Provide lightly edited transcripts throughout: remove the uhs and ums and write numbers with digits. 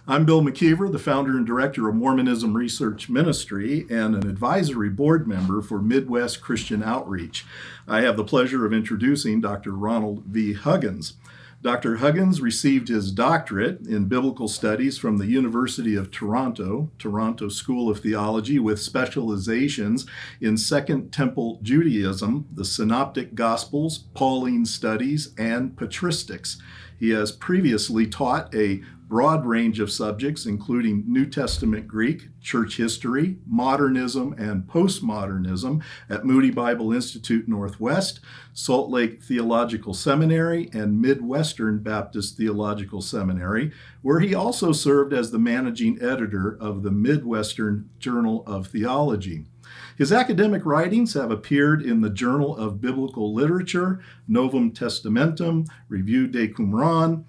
I'm Bill McKeever, the founder and director of Mormonism Research Ministry and an advisory board member for Midwest Christian Outreach. I have the pleasure of introducing Dr. Ronald V. Huggins. Dr. Huggins received his doctorate in biblical studies from the University of Toronto, Toronto School of Theology, with specializations in Second Temple Judaism, the Synoptic Gospels, Pauline Studies, and patristics. He has previously taught a broad range of subjects, including New Testament Greek, church history, modernism and postmodernism at Moody Bible Institute Northwest, Salt Lake Theological Seminary, and Midwestern Baptist Theological Seminary, where he also served as the managing editor of the Midwestern Journal of Theology. His academic writings have appeared in the Journal of Biblical Literature, Novum Testamentum, Revue de Qumran,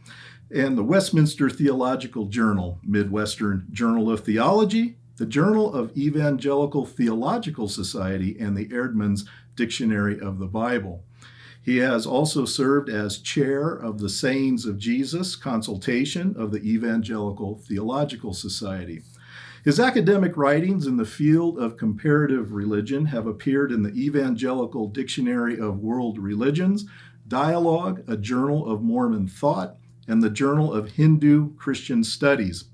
and the Westminster Theological Journal, Midwestern Journal of Theology, the Journal of Evangelical Theological Society, and the Eerdmans Dictionary of the Bible. He has also served as chair of the Sayings of Jesus Consultation of the Evangelical Theological Society. His academic writings in the field of comparative religion have appeared in the Evangelical Dictionary of World Religions, Dialogue, a Journal of Mormon Thought, and the Journal of Hindu Christian Studies.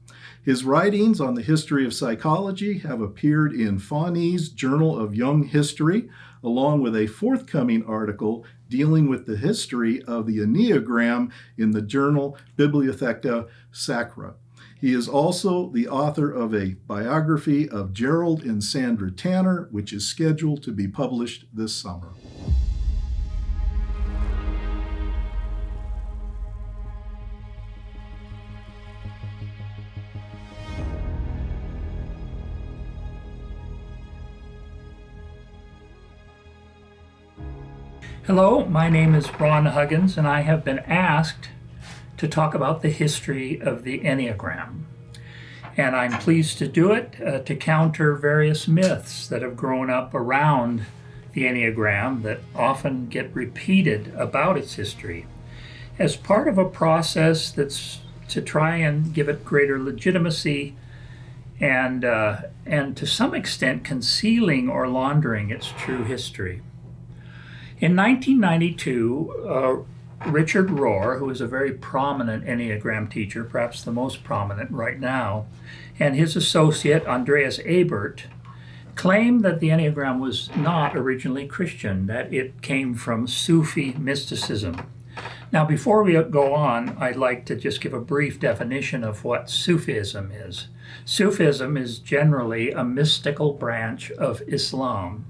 His writings on the history of psychology have appeared in Fawnee's Journal of Jung History, along with a forthcoming article dealing with the history of the Enneagram in the Journal Bibliotheca Sacra. He is also the author of a biography of Jerald and Sandra Tanner, which is scheduled to be published this summer. Hello, my name is Ron Huggins, and I have been asked to talk about the history of the Enneagram. And I'm pleased to do it to counter various myths that have grown up around the Enneagram that often get repeated about its history as part of a process that's to try and give it greater legitimacy and to some extent concealing or laundering its true history. In 1992, Richard Rohr, who is a very prominent Enneagram teacher, perhaps the most prominent right now, and his associate, Andreas Ebert, claimed that the Enneagram was not originally Christian, that it came from Sufi mysticism. Now, before we go on, I'd like to just give a brief definition of what Sufism is. Sufism is generally a mystical branch of Islam,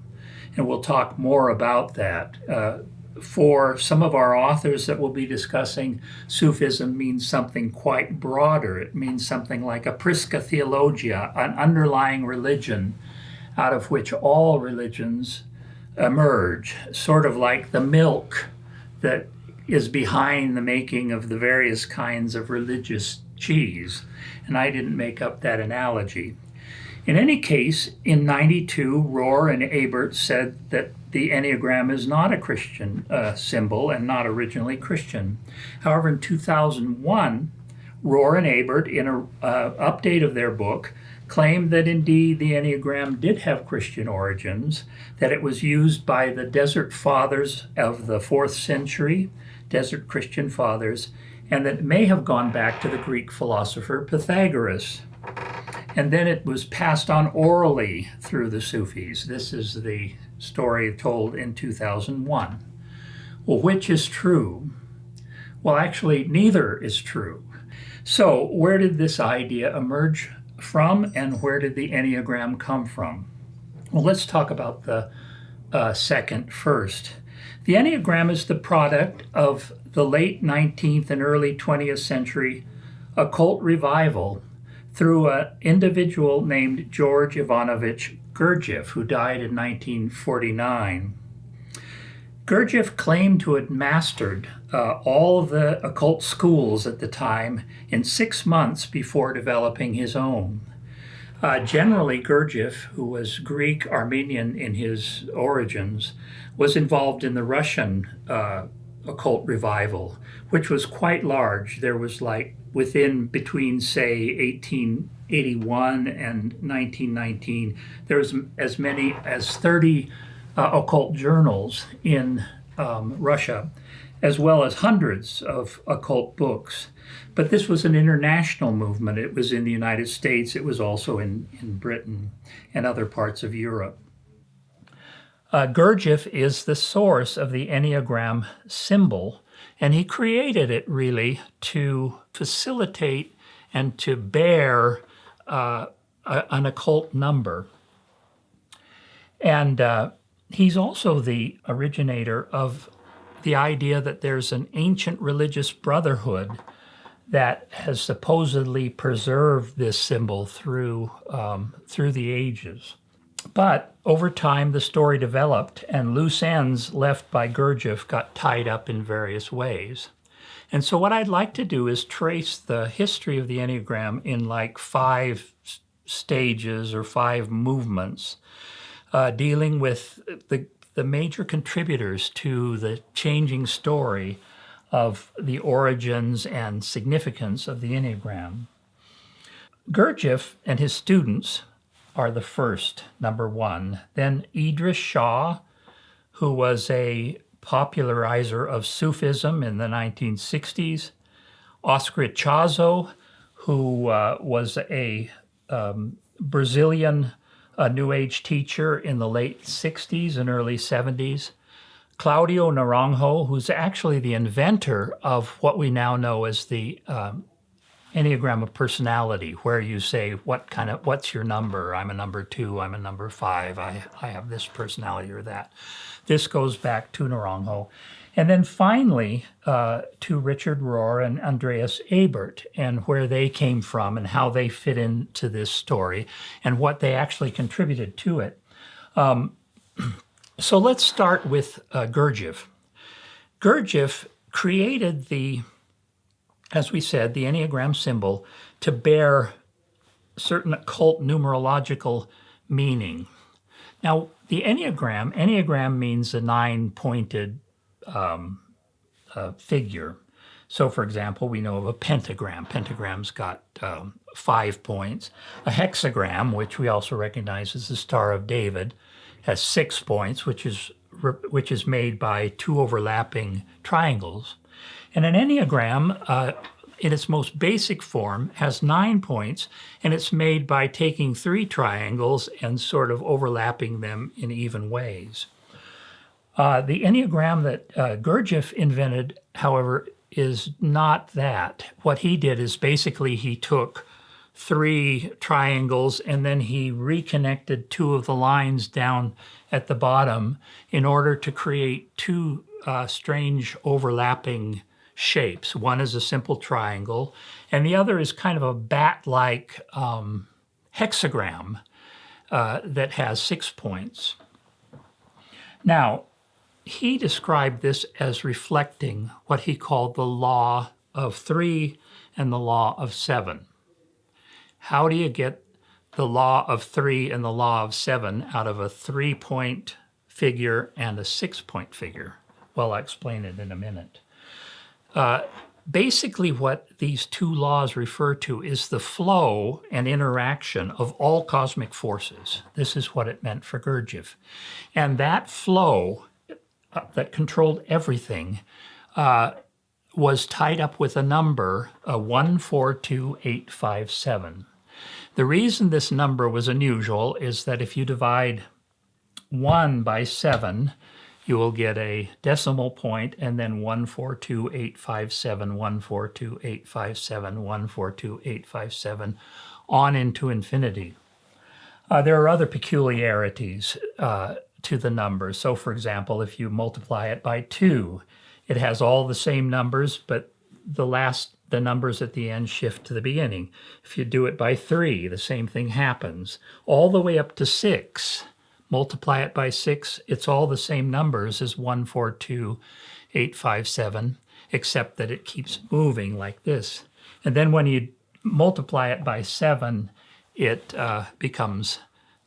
and we'll talk more about that. For some of our authors that we'll be discussing, Sufism means something quite broader. It means something like a prisca theologia, an underlying religion out of which all religions emerge, sort of like the milk that is behind the making of the various kinds of religious cheese. And I didn't make up that analogy. In any case, in 92, Rohr and Ebert said that the Enneagram is not a Christian symbol and not originally Christian. However, in 2001, Rohr and Ebert, in an update of their book, claimed that indeed the Enneagram did have Christian origins, that it was used by the Desert Fathers of the 4th century, Desert Christian Fathers, and that it may have gone back to the Greek philosopher Pythagoras. And then it was passed on orally through the Sufis. This is the story told in 2001. Well, which is true? Well, actually, neither is true. So where did this idea emerge from, and where did the Enneagram come from? Well, let's talk about the second first. The Enneagram is the product of the late 19th and early 20th century occult revival through an individual named George Ivanovich Gurdjieff, who died in 1949. Gurdjieff claimed to have mastered all the occult schools at the time in 6 months before developing his own. Generally, Gurdjieff, who was Greek Armenian in his origins, was involved in the Russian occult revival, which was quite large. There was between, say, 1881 and 1919, there was as many as 30 occult journals in Russia, as well as hundreds of occult books. But this was an international movement. It was in the United States. It was also in Britain and other parts of Europe. Gurdjieff is the source of the Enneagram symbol, and he created it really to facilitate and to bear an occult number. And he's also the originator of the idea that there's an ancient religious brotherhood that has supposedly preserved this symbol through the ages. But over time, the story developed, and loose ends left by Gurdjieff got tied up in various ways. And so what I'd like to do is trace the history of the Enneagram in 5 stages or 5 movements, dealing with the major contributors to the changing story of the origins and significance of the Enneagram. Gurdjieff and his students are the first, number 1. Then Idries Shah, who was a popularizer of Sufism in the 1960s. Oscar Ichazo, who was a Brazilian New Age teacher in the late 60s and early 70s. Claudio Naranjo, who's actually the inventor of what we now know as the Enneagram of personality, where you say, what's your number? I'm a number 2, I'm a number 5, I have this personality or that. This goes back to Naranjo. And then finally to Richard Rohr and Andreas Ebert, and where they came from and how they fit into this story and what they actually contributed to it. So let's start with Gurdjieff. Gurdjieff created as we said, the Enneagram symbol to bear certain occult numerological meaning. Now, the Enneagram means a 9-pointed figure. So, for example, we know of a pentagram. Pentagram's got 5 points. A hexagram, which we also recognize as the Star of David, has 6 points, which is made by 2 overlapping triangles. And an Enneagram, in its most basic form, has 9 points, and it's made by taking 3 triangles and sort of overlapping them in even ways. The Enneagram that Gurdjieff invented, however, is not that. What he did is basically he took 3 triangles and then he reconnected 2 of the lines down at the bottom in order to create 2 strange overlapping shapes. One is a simple triangle, and the other is kind of a bat-like hexagram that has 6 points. Now, he described this as reflecting what he called the law of 3 and the law of 7. How do you get the law of 3 and the law of 7 out of a 3-point figure and a 6-point figure? Well, I'll explain it in a minute. Basically, what these 2 laws refer to is the flow and interaction of all cosmic forces. This is what it meant for Gurdjieff. And that flow that controlled everything was tied up with a number, 142857. The reason this number was unusual is that if you divide 1 by 7, you will get a decimal point, and then 142857, 142857, 142857, on into infinity. There are other peculiarities to the number. So, for example, if you multiply it by 2, it has all the same numbers, but the numbers at the end shift to the beginning. If you do it by 3, the same thing happens. All the way up to 6, multiply it by 6, it's all the same numbers as 142857, except that it keeps moving like this. And then when you multiply it by 7, it becomes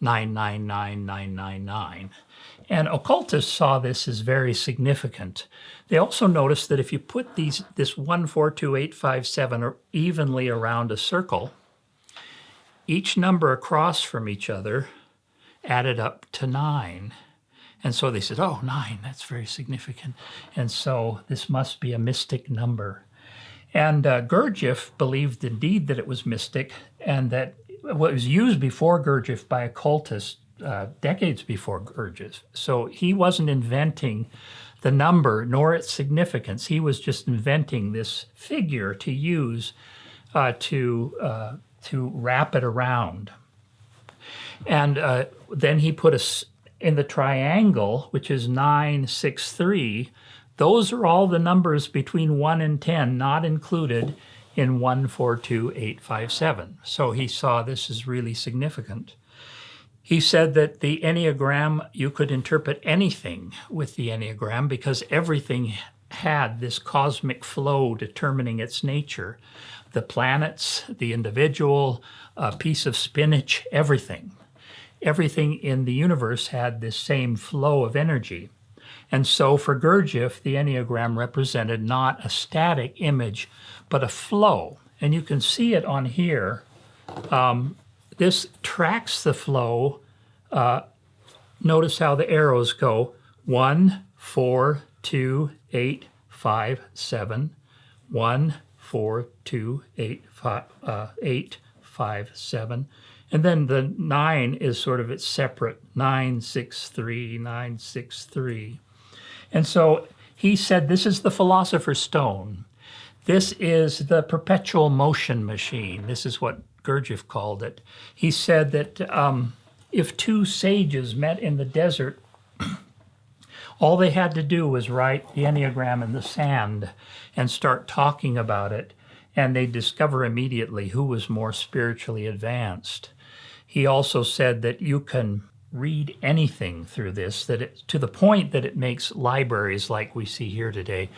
999999. And occultists saw this as very significant. They also noticed that if you put this 1, 4, 2, 8, 5, 7 evenly around a circle, each number across from each other added up to 9. And so they said, oh, 9, that's very significant. And so this must be a mystic number. And Gurdjieff believed indeed that it was mystic, and that what was used before Gurdjieff by occultists decades before Gurdjieff. So he wasn't inventing the number nor its significance. He was just inventing this figure to use to wrap it around. And then he put in the triangle, which is 9, 6, 3. Those are all the numbers between 1 and 10, not included in 1, 4, 2, 8, 5, 7. So he saw this as really significant. He said that the Enneagram, you could interpret anything with the Enneagram because everything had this cosmic flow determining its nature. The planets, the individual, a piece of spinach, everything. Everything in the universe had this same flow of energy. And so for Gurdjieff, the Enneagram represented not a static image, but a flow. And you can see it on here. This tracks the flow. Notice how the arrows go. 1, 4, 2, 8, 5, 7. 1, 4, 2, 8, 5, 7. And then the 9 is sort of its separate 9, 6, 3, 9, 6, 3. And so he said this is the philosopher's stone. This is the perpetual motion machine. This is what Gurdjieff called it. He said that if two sages met in the desert, all they had to do was write the Enneagram in the sand and start talking about it, and they'd discover immediately who was more spiritually advanced. He also said that you can read anything through this, to the point that it makes libraries like we see here today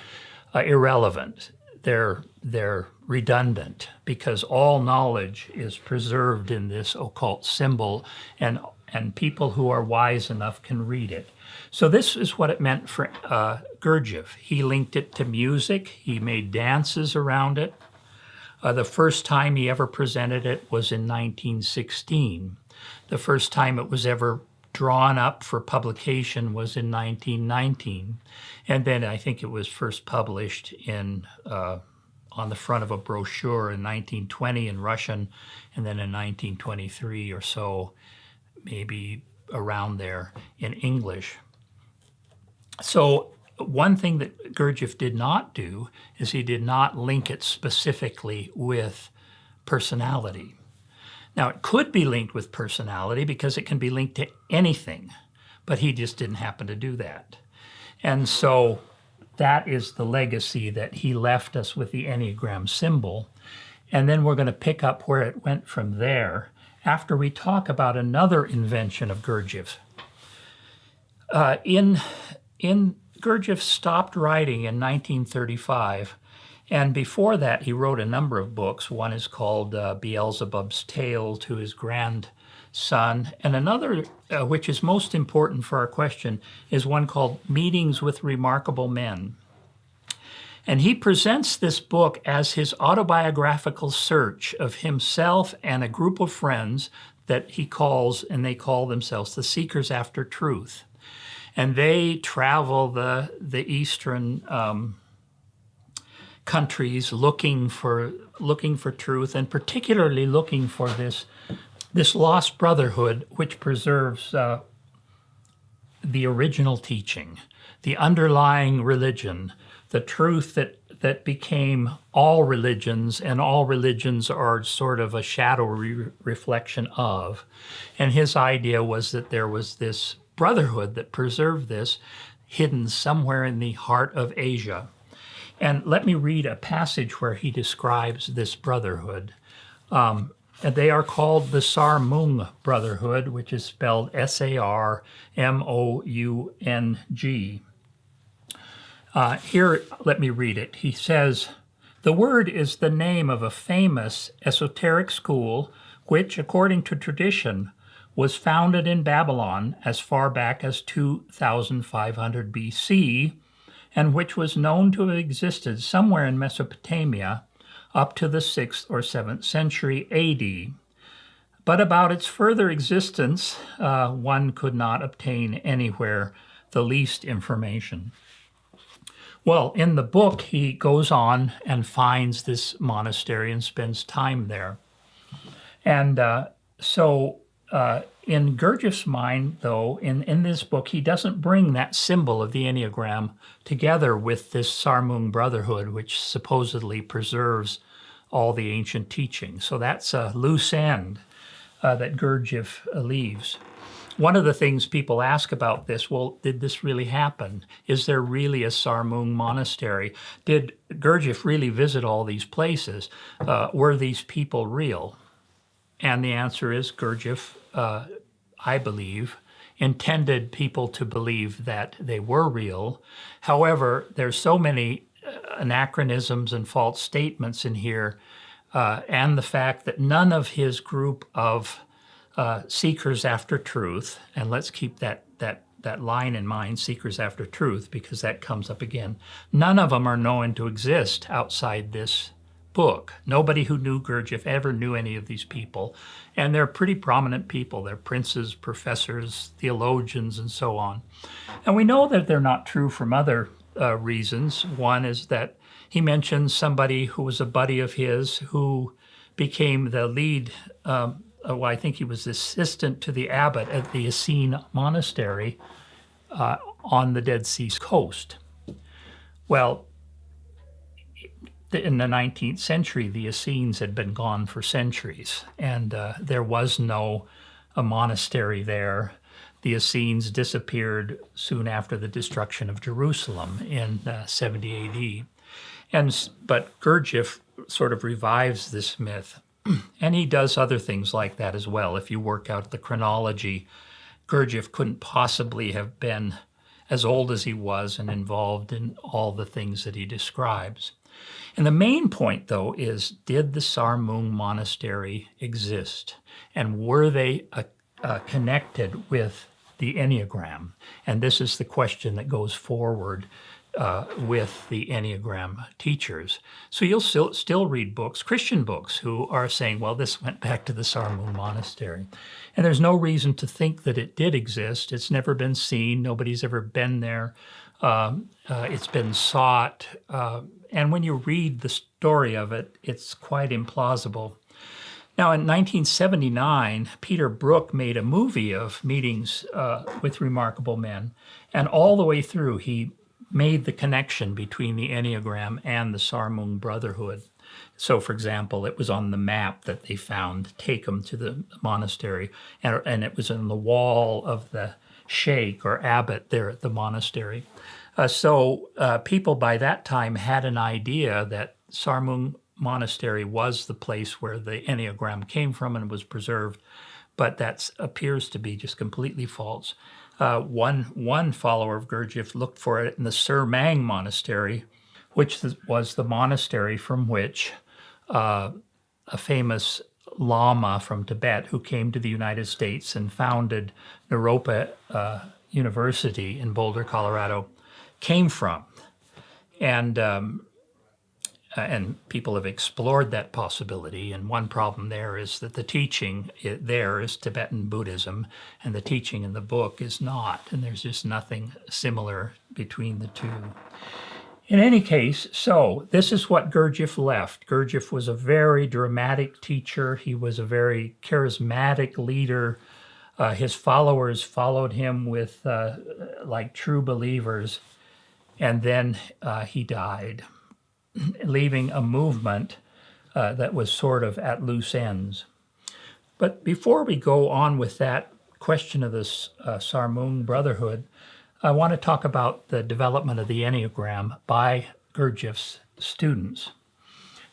irrelevant. They're redundant because all knowledge is preserved in this occult symbol, and people who are wise enough can read it. So this is what it meant for Gurdjieff. He linked it to music. He made dances around it. The first time he ever presented it was in 1916. The first time it was ever drawn up for publication was in 1919. And then I think it was first published on the front of a brochure in 1920 in Russian, and then in 1923 or so, maybe around there, in English. So one thing that Gurdjieff did not do is he did not link it specifically with personality. Now, it could be linked with personality because it can be linked to anything, but he just didn't happen to do that. And so that is the legacy that he left us with the Enneagram symbol. And then we're going to pick up where it went from there after we talk about another invention of Gurdjieff. Gurdjieff stopped writing in 1935, and before that he wrote a number of books. One is called Beelzebub's Tale to His Grandson, and another, which is most important for our question, is one called Meetings with Remarkable Men. And he presents this book as his autobiographical search of himself and a group of friends that he calls, and they call themselves the Seekers After Truth. And they travel the eastern countries looking for truth, and particularly looking for this lost brotherhood which preserves the original teaching, the underlying religion, the truth that became all religions, and all religions are sort of a shadow reflection of. And his idea was that there was this brotherhood that preserved this, hidden somewhere in the heart of Asia. And let me read a passage where he describes this brotherhood. And they are called the Sarmung Brotherhood, which is spelled Sarmoung. Here, let me read it. He says, "The word is the name of a famous esoteric school which, according to tradition, was founded in Babylon as far back as 2500 BC, and which was known to have existed somewhere in Mesopotamia up to the 6th or 7th century AD. But about its further existence, one could not obtain anywhere the least information. Well, in the book, he goes on and finds this monastery and spends time there. And so in Gurdjieff's mind, though, in this book, he doesn't bring that symbol of the Enneagram together with this Sarmung Brotherhood, which supposedly preserves all the ancient teaching. So that's a loose end that Gurdjieff leaves. One of the things people ask about this, well, did this really happen? Is there really a Sarmung monastery? Did Gurdjieff really visit all these places? Were these people real? And the answer is Gurdjieff, I believe, intended people to believe that they were real. However, there's so many anachronisms and false statements in here, and the fact that none of his group of seekers after truth, and let's keep that line in mind, seekers after truth, because that comes up again. None of them are known to exist outside this book. Nobody who knew Gurdjieff ever knew any of these people, and they're pretty prominent people. They're princes, professors, theologians, and so on. And we know that they're not true from other reasons. One is that he mentions somebody who was a buddy of his who became the lead I think he was the assistant to the abbot at the Essene Monastery on the Dead Sea coast. Well, in the 19th century, the Essenes had been gone for centuries, and there was no monastery there. The Essenes disappeared soon after the destruction of Jerusalem in 70 AD. But Gurdjieff sort of revives this myth. And he does other things like that as well. If you work out the chronology, Gurdjieff couldn't possibly have been as old as he was and involved in all the things that he describes. And the main point, though, is, did the Sarmung Monastery exist? And were they connected with the Enneagram? And this is the question that goes forward with the Enneagram teachers. So you'll still read books, Christian books, who are saying, well, this went back to the Sarmung Monastery. And there's no reason to think that it did exist. It's never been seen. Nobody's ever been there. It's been sought. And when you read the story of it, it's quite implausible. Now, in 1979, Peter Brook made a movie of meetings with remarkable men. And all the way through, he made the connection between the Enneagram and the Sarmung Brotherhood. So, for example, it was on the map that they found, take them to the monastery, and it was on the wall of the sheikh or abbot there at the monastery. So people by that time had an idea that Sarmung Monastery was the place where the Enneagram came from and was preserved, but that appears to be just completely false. One follower of Gurdjieff looked for it in the Surmang Monastery, which was the monastery from which a famous Lama from Tibet who came to the United States and founded Naropa University in Boulder, Colorado, came from. And people have explored that possibility. And one problem there is that the teaching there is Tibetan Buddhism, and the teaching in the book is not. And there's just nothing similar between the two. In any case, so this is what Gurdjieff left. Gurdjieff was a very dramatic teacher. He was a very charismatic leader. His followers followed him with like true believers. And then he died, leaving a movement that was sort of at loose ends. But before we go on with that question of this Sarmung Brotherhood, I want to talk about the development of the Enneagram by Gurdjieff's students.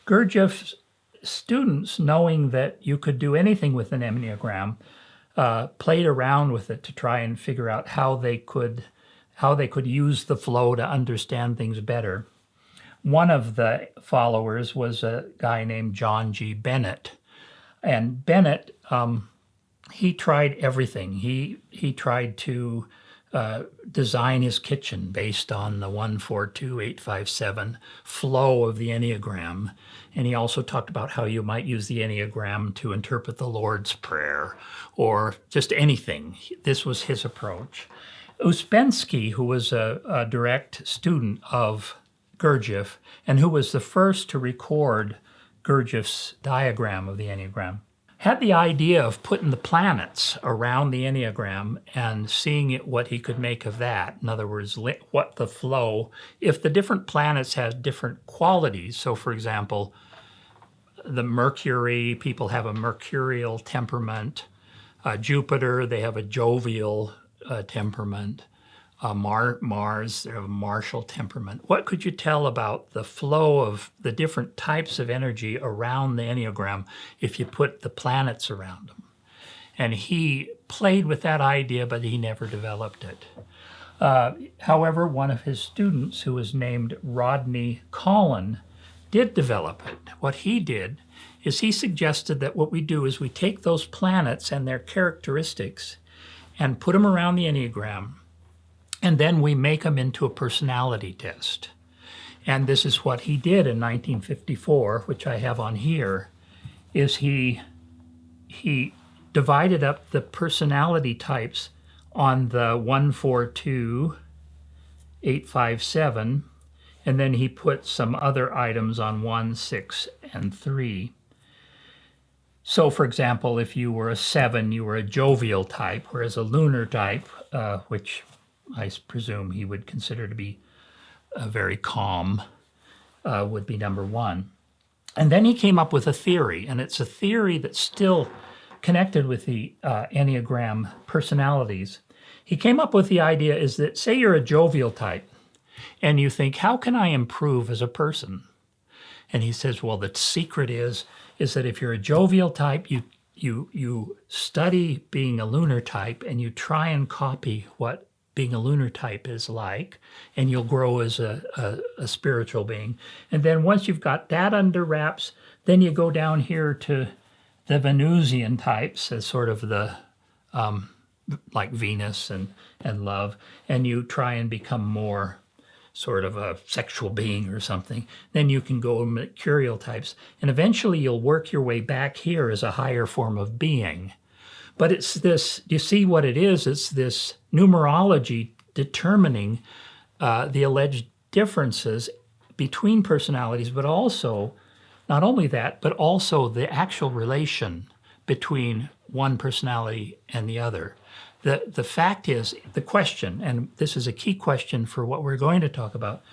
Gurdjieff's students, knowing that you could do anything with an Enneagram, played around with it to try and figure out how they could use the flow to understand things better. One of the followers was a guy named John G. Bennett. And Bennett he tried everything. He tried to design his kitchen based on the 1-4-2-8-5-7 flow of the Enneagram. And he also talked about how you might use the Enneagram to interpret the Lord's Prayer or just anything. This was his approach. Uspensky, who was a direct student of Gurdjieff and who was the first to record Gurdjieff's diagram of the Enneagram, had the idea of putting the planets around the Enneagram and seeing what he could make of that. In other words, what the flow, if the different planets had different qualities. So, for example, the Mercury, people have a mercurial temperament. Jupiter, they have a jovial temperament. Mars, they have a martial temperament. What could you tell about the flow of the different types of energy around the Enneagram if you put the planets around them? And he played with that idea, but he never developed it. However, one of his students, who was named Rodney Collin, did develop it. What he did is he suggested that what we do is we take those planets and their characteristics and put them around the Enneagram, and then we make them into a personality test. And this is what he did in 1954, which I have on here, is he divided up the personality types on the 1-4-2-8-5-7, and then he put some other items on 1, 6, and 3. So, for example, if you were a 7, you were a jovial type, whereas a lunar type, which I presume he would consider to be very calm, would be number 1. And then he came up with a theory, and it's a theory that's still connected with the Enneagram personalities. He came up with the idea is that, say you're a jovial type, and you think, how can I improve as a person? And he says, well, the secret is that if you're a jovial type, you study being a lunar type, and you try and copy what being a lunar type is like, and you'll grow as a spiritual being. And then once you've got that under wraps, then you go down here to the Venusian types as sort of the, like Venus and love, and you try and become more sort of a sexual being or something. Then you can go mercurial types, and eventually you'll work your way back here as a higher form of being. But it's this, you see what it is? It's this numerology determining the alleged differences between personalities, but also, not only that, but also the actual relation between one personality and the other. The fact is, the question, and this is a key question for what we're going to talk about,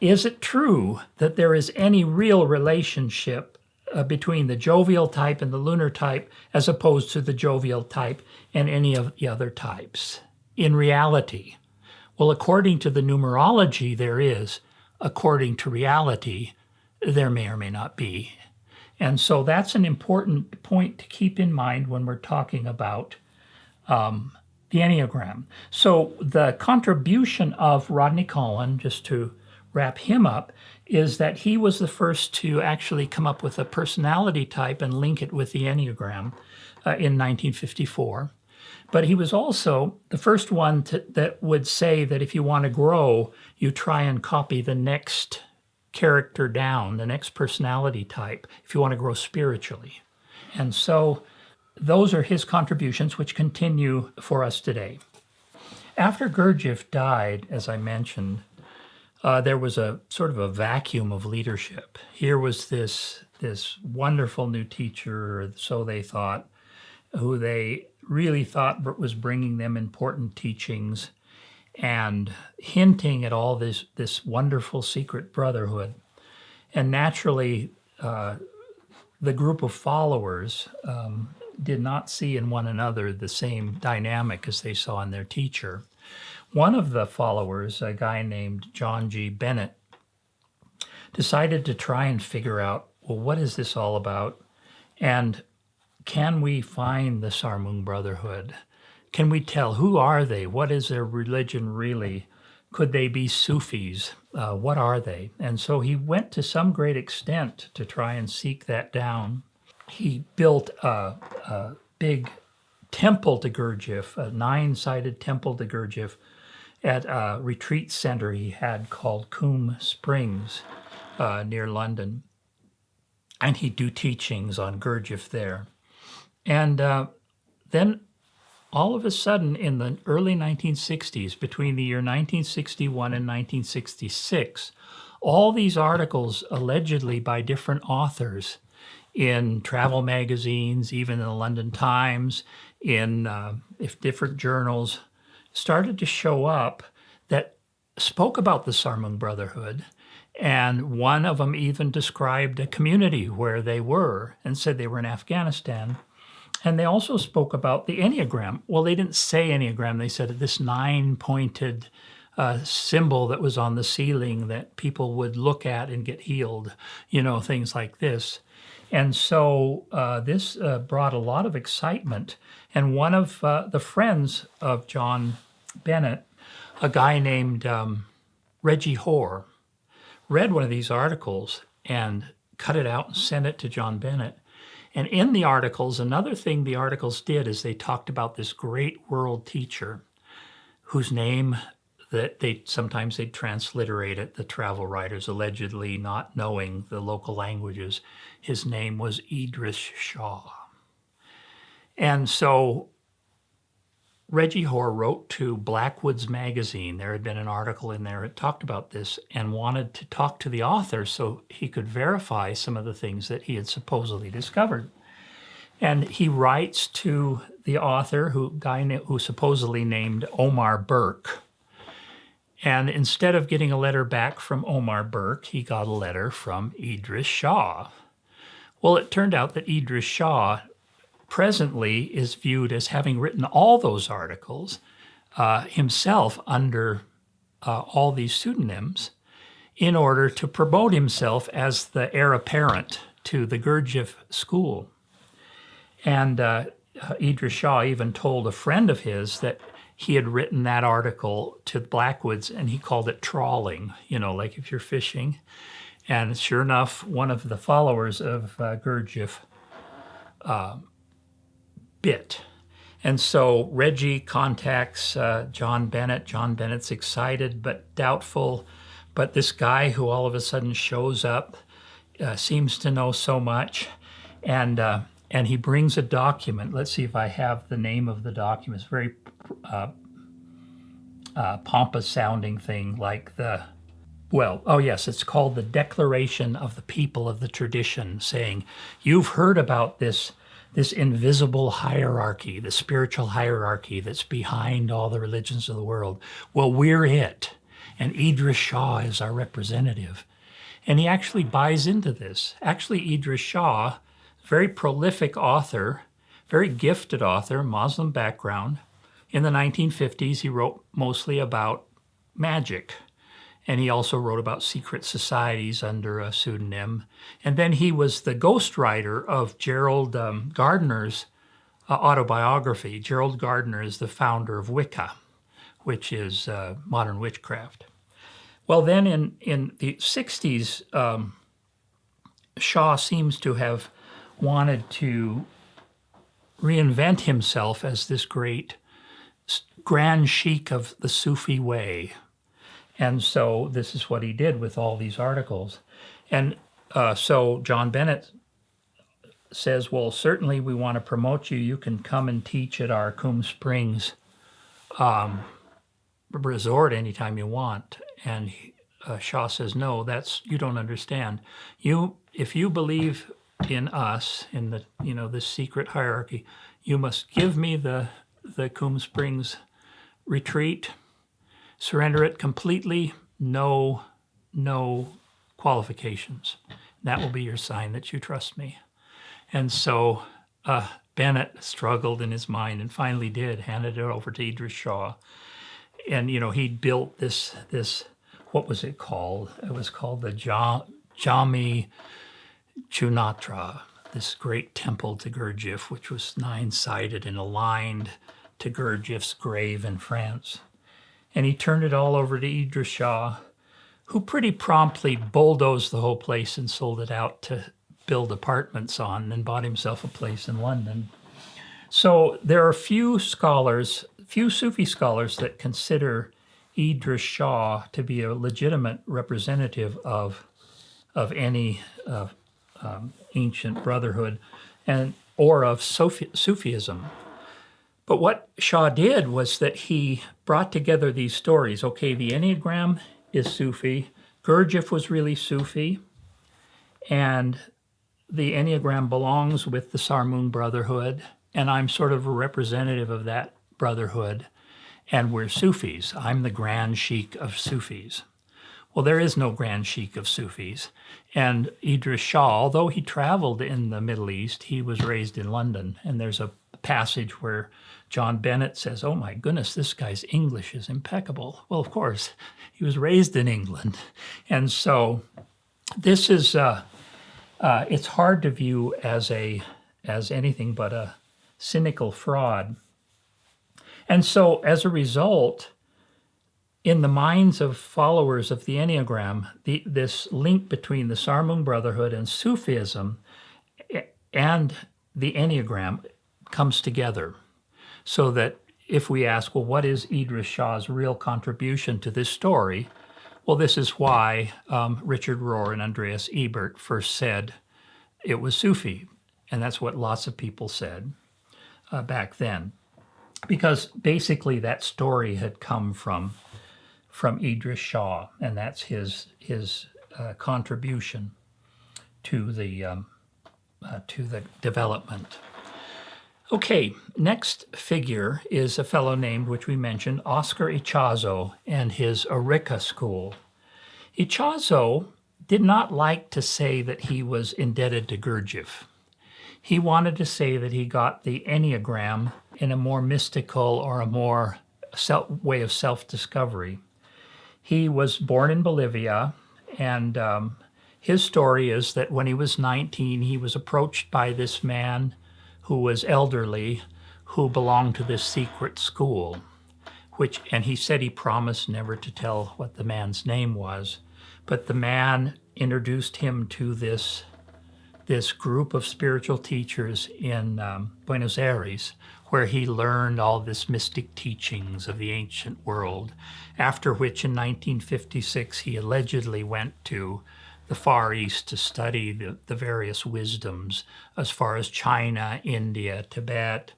is it true that there is any real relationship between the jovial type and the lunar type as opposed to the jovial type and any of the other types? In reality, well, according to the numerology, there is. According to reality, there may or may not be. And so that's an important point to keep in mind when we're talking about the Enneagram. So the contribution of Rodney Collin, just to wrap him up, is that he was the first to actually come up with a personality type and link it with the Enneagram in 1954. But he was also the first one that would say that if you want to grow, you try and copy the next character down, the next personality type, if you want to grow spiritually. And so those are his contributions, which continue for us today. After Gurdjieff died, as I mentioned, there was a sort of a vacuum of leadership. Here was this wonderful new teacher, so they thought, who they really thought was bringing them important teachings and hinting at all this wonderful secret brotherhood. And naturally, the group of followers did not see in one another the same dynamic as they saw in their teacher. One of the followers, a guy named John G. Bennett, decided to try and figure out, well, what is this all about? And can we find the Sarmung Brotherhood? Can we tell, who are they? What is their religion really? Could they be Sufis? What are they? And so he went to some great extent to try and seek that down. he built a big temple to Gurdjieff, a 9-sided temple to Gurdjieff at a retreat center he had called Coombe Springs near London. And he'd do teachings on Gurdjieff there. And then all of a sudden in the early 1960s, between the year 1961 and 1966, all these articles allegedly by different authors in travel magazines, even in the London Times, in different journals, started to show up that spoke about the Sarmung Brotherhood. And one of them even described a community where they were and said they were in Afghanistan. And they also spoke about the Enneagram. Well, they didn't say Enneagram. They said this 9-pointed symbol that was on the ceiling that people would look at and get healed, things like this. And so this brought a lot of excitement. And one of the friends of John Bennett, a guy named Reggie Hoare, read one of these articles and cut it out and sent it to John Bennett. And in the articles, another thing the articles did is they talked about this great world teacher whose name that sometimes they'd transliterate it, the travel writers allegedly not knowing the local languages. His name was Idris Shah. And so Reggie Hoare wrote to Blackwood's magazine. There had been an article in there that talked about this and wanted to talk to the author so he could verify some of the things that he had supposedly discovered. And he writes to the author, who supposedly named Omar Burke. And instead of getting a letter back from Omar Burke, he got a letter from Idris Shah. Well, it turned out that Idris Shah presently is viewed as having written all those articles himself under all these pseudonyms in order to promote himself as the heir apparent to the Gurdjieff school. And Idris Shah even told a friend of his that he had written that article to Blackwoods and he called it trawling, like if you're fishing. And sure enough, one of the followers of Gurdjieff bit. And so Reggie contacts John Bennett. John Bennett's excited but doubtful. But this guy who all of a sudden shows up seems to know so much. And he brings a document. Let's see if I have the name of the document. It's very pompous sounding thing like it's called the Declaration of the People of the Tradition, saying, you've heard about this invisible hierarchy, the spiritual hierarchy that's behind all the religions of the world. Well, we're it. And Idris Shah is our representative. And he actually buys into this. Actually, Idris Shah, very prolific author, very gifted author, Muslim background. In the 1950s, he wrote mostly about magic. And he also wrote about secret societies under a pseudonym. And then he was the ghostwriter of Jerald Gardner's autobiography. Jerald Gardner is the founder of Wicca, which is modern witchcraft. Well, then in the 60s, Shah seems to have wanted to reinvent himself as this great grand sheikh of the Sufi way. And so this is what he did with all these articles. And so John Bennett says, well, certainly we want to promote you. You can come and teach at our Coombe Springs resort anytime you want. And Shah says, no, you don't understand. If you believe in us, in the this secret hierarchy, you must give me the Coombe Springs retreat. Surrender it completely, no qualifications. That will be your sign that you trust me. And so Bennett struggled in his mind and finally handed it over to Idris Shah. And, he'd built this, what was it called? It was called the Jami Junatra, this great temple to Gurdjieff, which was 9-sided and aligned to Gurdjieff's grave in France. And he turned it all over to Idris Shah, who pretty promptly bulldozed the whole place and sold it out to build apartments on and bought himself a place in London. So there are few Sufi scholars that consider Idris Shah to be a legitimate representative of any ancient brotherhood or of Sufism. But what Shah did was that he brought together these stories. Okay, the Enneagram is Sufi, Gurdjieff was really Sufi, and the Enneagram belongs with the Sarmun Brotherhood, and I'm sort of a representative of that brotherhood, and we're Sufis. I'm the Grand Sheikh of Sufis. Well, there is no Grand Sheikh of Sufis, and Idris Shah, although he traveled in the Middle East, he was raised in London, and there's a passage where John Bennett says, "Oh my goodness, this guy's English is impeccable." Well, of course, he was raised in England. And so this is, it's hard to view as anything but a cynical fraud. And so as a result, in the minds of followers of the Enneagram, this link between the Sarmun Brotherhood and Sufism and the Enneagram comes together. So that if we ask, well, what is Idris Shah's real contribution to this story? Well, this is why Richard Rohr and Andreas Ebert first said it was Sufi. And that's what lots of people said back then. Because basically that story had come from Idris Shah, and that's his contribution to the development. Okay, next figure is a fellow named, which we mentioned, Oscar Ichazo and his Arica school. Ichazo did not like to say that he was indebted to Gurdjieff. He wanted to say that he got the Enneagram in a more mystical or a more way of self-discovery. He was born in Bolivia, and his story is that when he was 19, he was approached by this man who was elderly, who belonged to this secret school, and he said he promised never to tell what the man's name was, but the man introduced him to this group of spiritual teachers in Buenos Aires, where he learned all this mystic teachings of the ancient world, after which in 1956 he allegedly went to the Far East to study the various wisdoms as far as China, India, Tibet,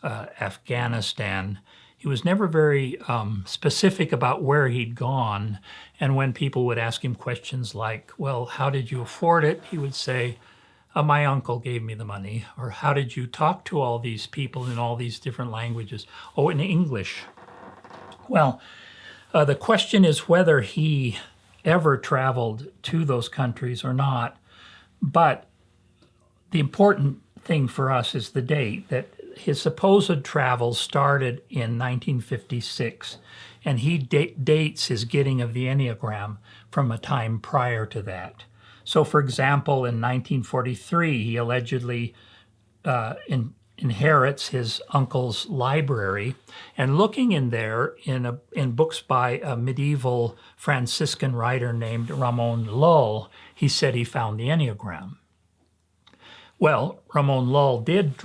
Afghanistan. He was never very specific about where he'd gone, and when people would ask him questions like, well, how did you afford it? He would say, my uncle gave me the money. Or how did you talk to all these people in all these different languages? Oh, in English. Well, the question is whether he ever traveled to those countries or not. But the important thing for us is the date, that his supposed travels started in 1956, and he dates his getting of the Enneagram from a time prior to that. So, for example, in 1943, he allegedly inherits his uncle's library, and looking in there in books by a medieval Franciscan writer named Ramon Llull, he said he found the Enneagram. Well, Ramon Llull did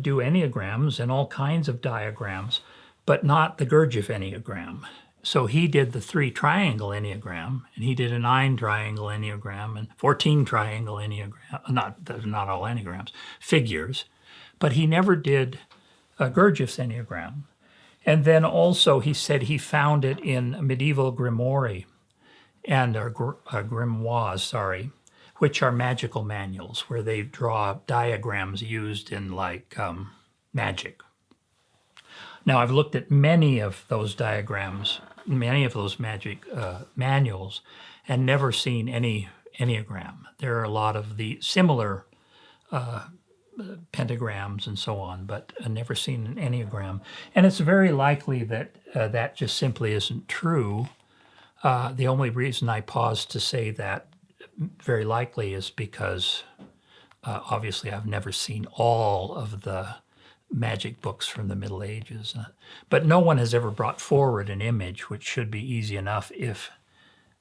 do Enneagrams and all kinds of diagrams, but not the Gurdjieff Enneagram. So he did the 3-triangle Enneagram, and he did a 9-triangle Enneagram and 14-triangle Enneagram, not all Enneagrams, figures, but he never did Gurdjieff's Enneagram. And then also he said he found it in medieval grimoires, which are magical manuals where they draw diagrams used in magic. Now, I've looked at many of those diagrams, many of those magic manuals, and never seen any Enneagram. There are a lot of the similar pentagrams and so on, but I've never seen an Enneagram. And it's very likely that that just simply isn't true. The only reason I pause to say that very likely is because obviously I've never seen all of the magic books from the Middle Ages. But no one has ever brought forward an image, which should be easy enough if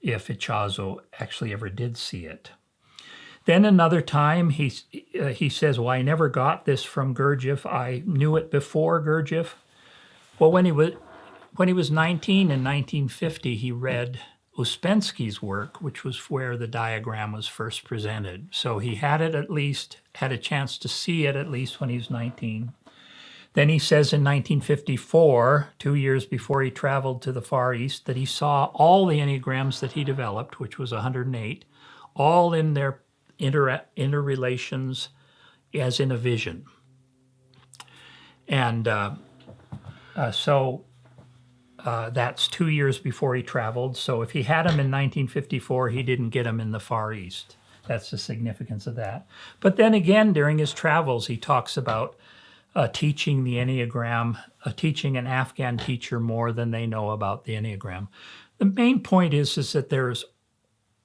Ichazo actually ever did see it. Then another time he says, well, I never got this from Gurdjieff. I knew it before Gurdjieff. Well, when he was 19 in 1950, he read Ouspensky's work, which was where the diagram was first presented. So he had a chance to see it at least when he was 19. Then he says in 1954, 2 years before he traveled to the Far East, that he saw all the Enneagrams that he developed, which was 108, all in their interrelations as in a vision. And so that's 2 years before he traveled. So if he had them in 1954, he didn't get them in the Far East. That's the significance of that. But then again, during his travels, he talks about teaching the Enneagram, teaching an Afghan teacher more than they know about the Enneagram. The main point is that there's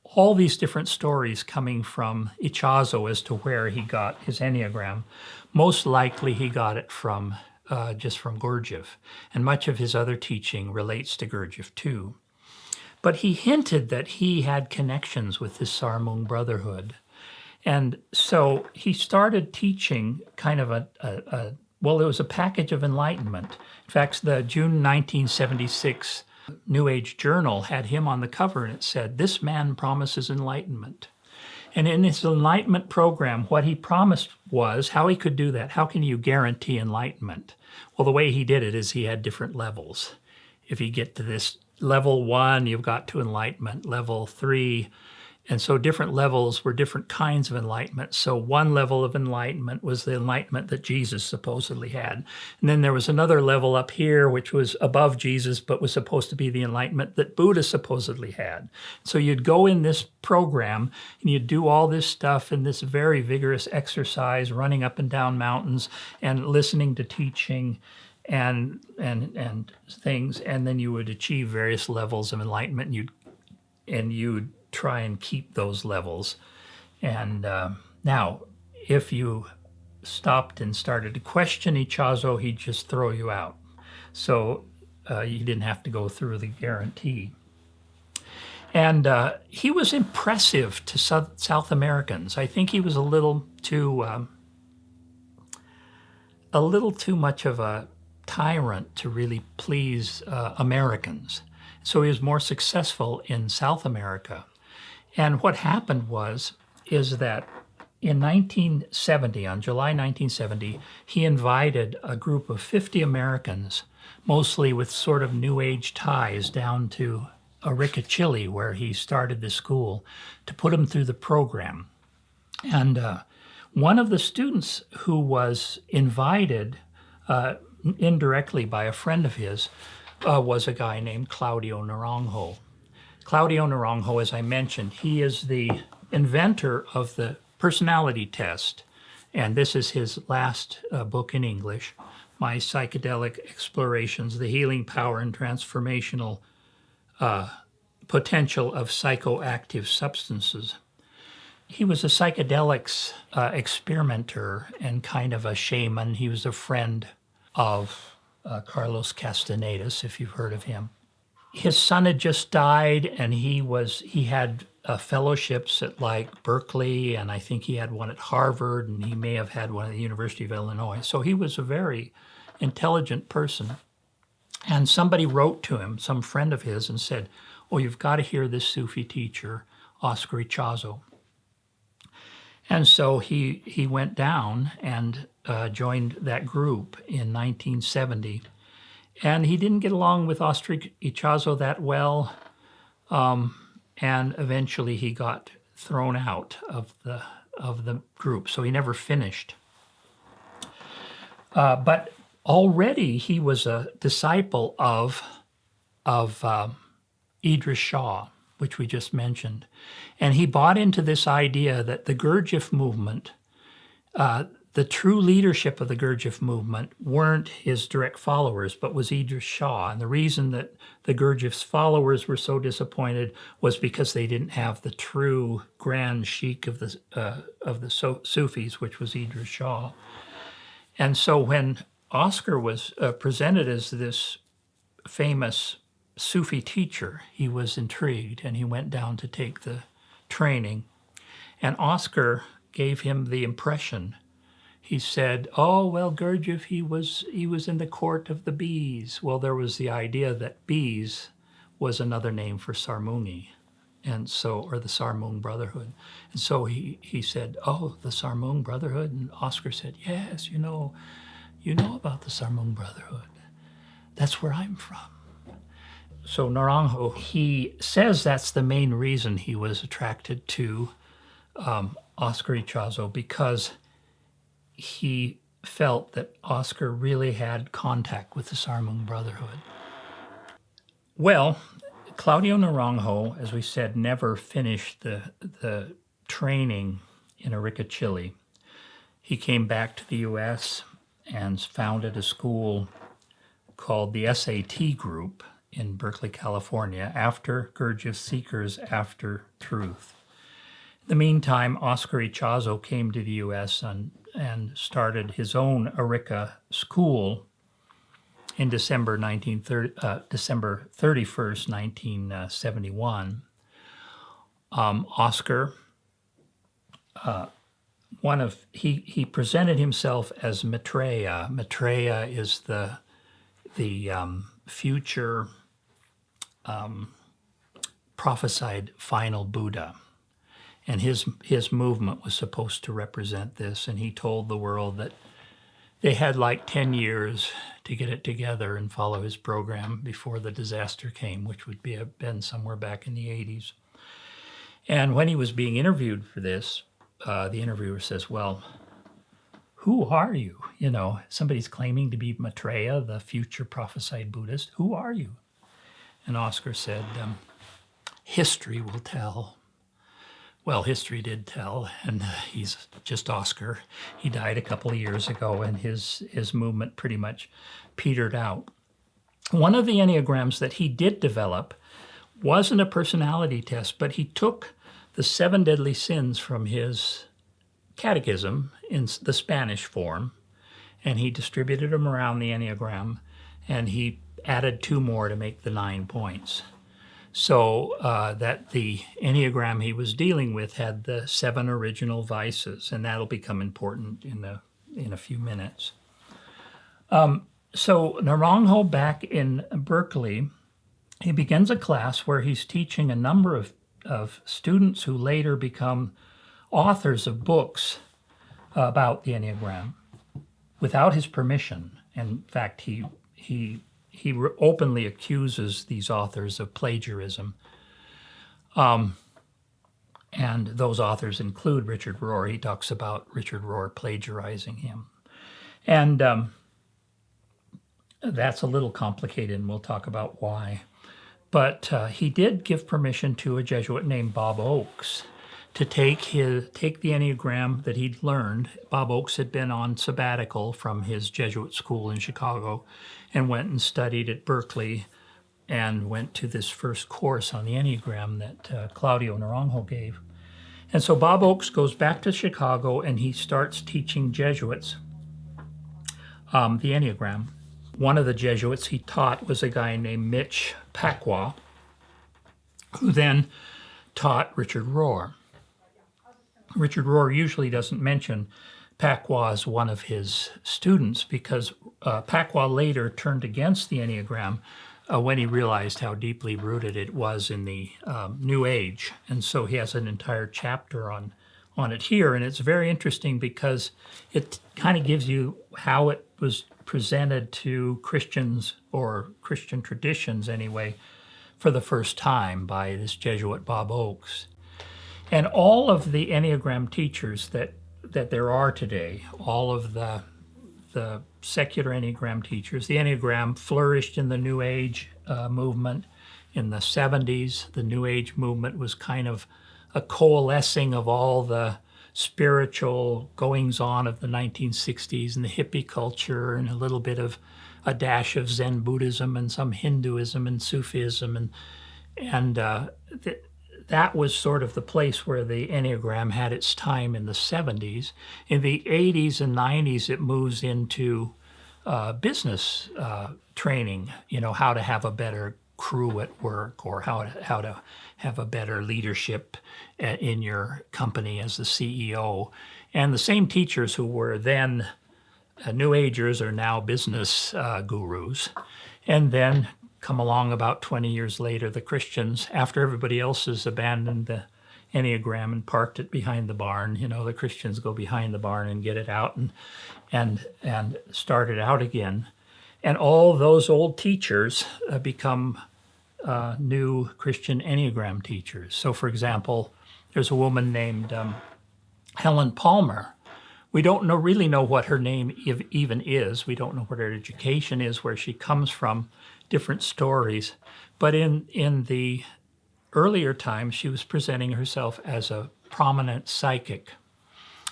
all these different stories coming from Ichazo as to where he got his Enneagram. Most likely he got it from just from Gurdjieff, and much of his other teaching relates to Gurdjieff too. But he hinted that he had connections with the Sarmung Brotherhood. And so he started teaching kind of it was a package of enlightenment. In fact, the June 1976 New Age Journal had him on the cover, and it said, "This man promises enlightenment." And in his enlightenment program, what he promised was how he could do that. How can you guarantee enlightenment? Well, the way he did it is he had different levels. If you get to this level 1, you've got to enlightenment, level 3. And so different levels were different kinds of enlightenment. So one level of enlightenment was the enlightenment that Jesus supposedly had. And then there was another level up here, which was above Jesus, but was supposed to be the enlightenment that Buddha supposedly had. So you'd go in this program and you'd do all this stuff in this very vigorous exercise, running up and down mountains and listening to teaching and things. And then you would achieve various levels of enlightenment, and you'd try and keep those levels. And now, if you stopped and started to question Ichazo, he'd just throw you out. So you didn't have to go through the guarantee. And he was impressive to South Americans. I think he was a little too much of a tyrant to really please Americans. So he was more successful in South America. And what happened is that in 1970, on July 1970, he invited a group of 50 Americans, mostly with sort of New Age ties, down to Arica, Chile, where he started the school, to put them through the program. And one of the students who was invited indirectly by a friend of his was a guy named Claudio Naranjo. Claudio Naranjo, as I mentioned, he is the inventor of the personality test, and this is his last book in English, My Psychedelic Explorations, The Healing Power and Transformational Potential of Psychoactive Substances. He was a psychedelics experimenter and kind of a shaman. He was a friend of Carlos Castaneda's, if you've heard of him. His son had just died, and he had fellowships at like Berkeley, and I think he had one at Harvard, and he may have had one at the University of Illinois. So he was a very intelligent person. And somebody wrote to him, some friend of his, and said, "Oh, you've got to hear this Sufi teacher, Oscar Ichazo." And so he went down and joined that group in 1970. And he didn't get along with Oscar Ichazo that well, and eventually he got thrown out of the group, so he never finished. But already he was a disciple of Idries Shah, which we just mentioned, and he bought into this idea that the Gurdjieff movement, the true leadership of the Gurdjieff movement weren't his direct followers, but was Idries Shah. And the reason that the Gurdjieff's followers were so disappointed was because they didn't have the true grand sheikh of the Sufis, which was Idries Shah. And so when Oscar was presented as this famous Sufi teacher, he was intrigued, and he went down to take the training. And Oscar gave him the impression. He said, "Oh, well, Gurdjieff, he was in the court of the bees." Well, there was the idea that bees was another name for Sarmungi, and so, or the Sarmung Brotherhood. And so he said, "Oh, the Sarmung Brotherhood?" And Oscar said, "Yes, you know about the Sarmung Brotherhood. That's where I'm from." So Naranjo, he says that's the main reason he was attracted to Oscar Ichazo, because he felt that Oscar really had contact with the Sarmung Brotherhood. Well, Claudio Naranjo, as we said, never finished the training in Arica, Chile. He came back to the U.S. and founded a school called the SAT Group in Berkeley, California, after Gurdjieff's Seekers After Truth. In the meantime, Oscar Ichazo came to the U.S. and started his own Arica school in December 31st, 1971. Oscar, he presented himself as Maitreya. Maitreya is the future prophesied final Buddha. And his movement was supposed to represent this, and he told the world that they had like 10 years to get it together and follow his program before the disaster came, which would been somewhere back in the 80s. And when he was being interviewed for this, the interviewer says, "Well, who are you? You know, somebody's claiming to be Maitreya, the future prophesied Buddhist. Who are you?" And Oscar said, "History will tell." Well, history did tell, and he's just Oscar. He died a couple of years ago, and his movement pretty much petered out. One of the Enneagrams that he did develop wasn't a personality test, but he took the 7 deadly sins from his catechism in the Spanish form, and he distributed them around the Enneagram, and he added 2 more to make the 9 points. So that the Enneagram he was dealing with had the 7 original vices, and that'll become important in a few minutes. So Naranjo, back in Berkeley, he begins a class where he's teaching a number of students who later become authors of books about the Enneagram without his permission. In fact, he openly accuses these authors of plagiarism. And those authors include Richard Rohr. He talks about Richard Rohr plagiarizing him. And that's a little complicated, and we'll talk about why. But he did give permission to a Jesuit named Bob Oakes to take the Enneagram that he'd learned. Bob Oakes had been on sabbatical from his Jesuit school in Chicago and went and studied at Berkeley and went to this first course on the Enneagram that Claudio Naranjo gave. And so Bob Oakes goes back to Chicago and he starts teaching Jesuits the Enneagram. One of the Jesuits he taught was a guy named Mitch Pacwa, who then taught Richard Rohr. Richard Rohr usually doesn't mention Pacwa as one of his students because Pacwa later turned against the Enneagram when he realized how deeply rooted it was in the New Age. And so he has an entire chapter on it here. And it's very interesting because it kind of gives you how it was presented to Christians, or Christian traditions anyway, for the first time by this Jesuit Bob Oakes. And all of the Enneagram teachers that there are today, all of the secular Enneagram teachers, the Enneagram flourished in the New Age movement. In the 70s, the New Age movement was kind of a coalescing of all the spiritual goings-on of the 1960s and the hippie culture and a little bit of a dash of Zen Buddhism and some Hinduism and Sufism. And that was sort of the place where the Enneagram had its time in the 70s. In the 80s and 90s, it moves into business training, how to have a better crew at work, or how to have a better leadership in your company as the CEO. And the same teachers who were then New Agers are now business gurus. And then come along about 20 years later, the Christians, after everybody else has abandoned the Enneagram and parked it behind the barn, the Christians go behind the barn and get it out and start it out again. And all those old teachers become new Christian Enneagram teachers. So, for example, there's a woman named Helen Palmer. We don't really know what her name even is. We don't know what her education is, where she comes from, different stories. But in the earlier times, she was presenting herself as a prominent psychic.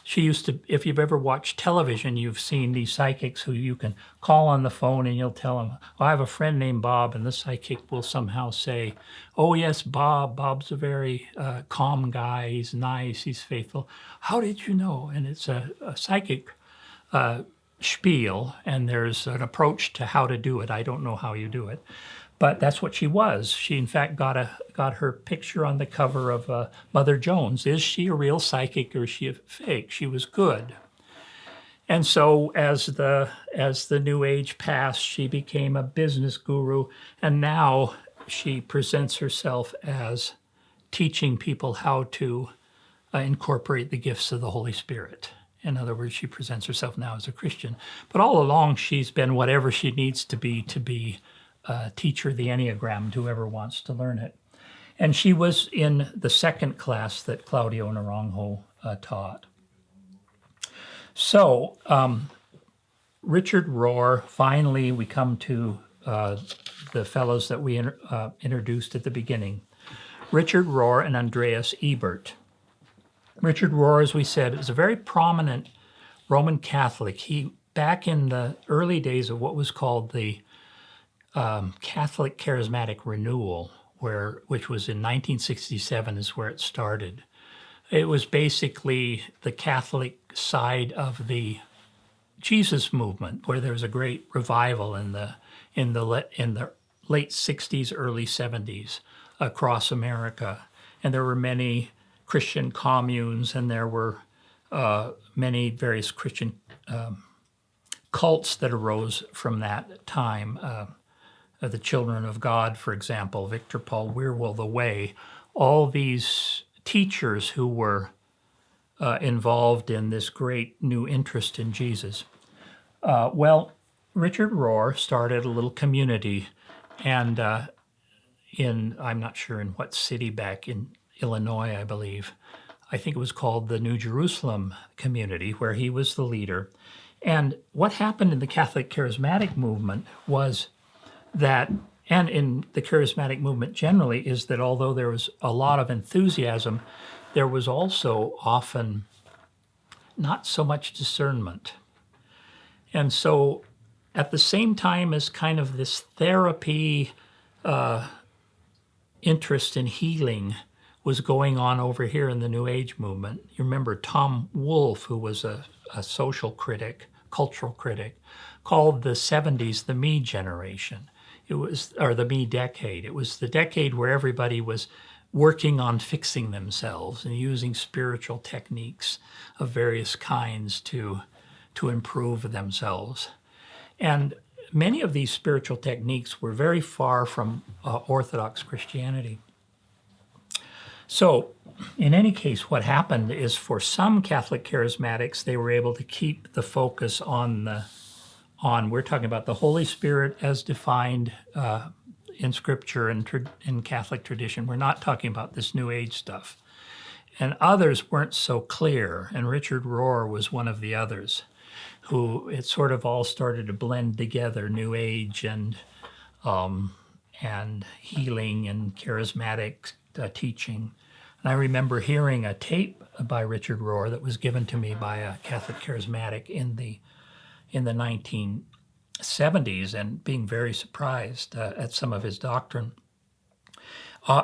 She used to, if you've ever watched television, you've seen these psychics who you can call on the phone and you'll tell them, I have a friend named Bob, and the psychic will somehow say, oh yes, Bob's a very calm guy, he's nice, he's faithful. How did you know? And it's a psychic spiel, and there's an approach to how to do it. I don't know how you do it. But that's what she was. She, in fact, got her picture on the cover of Mother Jones. Is she a real psychic or is she a fake? She was good. And so as the New Age passed, she became a business guru, and now she presents herself as teaching people how to incorporate the gifts of the Holy Spirit. In other words, she presents herself now as a Christian. But all along, she's been whatever she needs to be teacher the Enneagram to whoever wants to learn it. And she was in the second class that Claudio Naranjo taught. So, Richard Rohr, finally we come to the fellows that we introduced at the beginning. Richard Rohr and Andreas Ebert. Richard Rohr, as we said, is a very prominent Roman Catholic. He, back in the early days of what was called the Catholic Charismatic Renewal, which was in 1967 is where it started. It was basically the Catholic side of the Jesus movement, where there was a great revival in the late 60s, early 70s across America. And there were many Christian communes, and there were many various Christian cults that arose from that time. The Children of God, for example, Victor Paul Wierwille, The Way, all these teachers who were involved in this great new interest in Jesus. Well, Richard Rohr started a little community, and I'm not sure in what city back in Illinois, I believe. I think it was called the New Jerusalem community, where he was the leader. And what happened in the Catholic Charismatic movement was that, and in the charismatic movement generally, is that although there was a lot of enthusiasm, there was also often not so much discernment. And so at the same time as kind of this therapy interest in healing was going on over here in the New Age movement, you remember Tom Wolfe, who was a social critic, cultural critic, called the 70s the me generation. It was, or the me decade. It was the decade where everybody was working on fixing themselves and using spiritual techniques of various kinds to improve themselves. And many of these spiritual techniques were very far from Orthodox Christianity. So, in any case, what happened is for some Catholic charismatics, they were able to keep the focus on we're talking about the Holy Spirit as defined in Scripture and in Catholic tradition. We're not talking about this New Age stuff. And others weren't so clear, and Richard Rohr was one of the others, who it sort of all started to blend together, New Age and healing and charismatic teaching. And I remember hearing a tape by Richard Rohr that was given to me by a Catholic charismatic in the 1970s and being very surprised at some of his doctrine.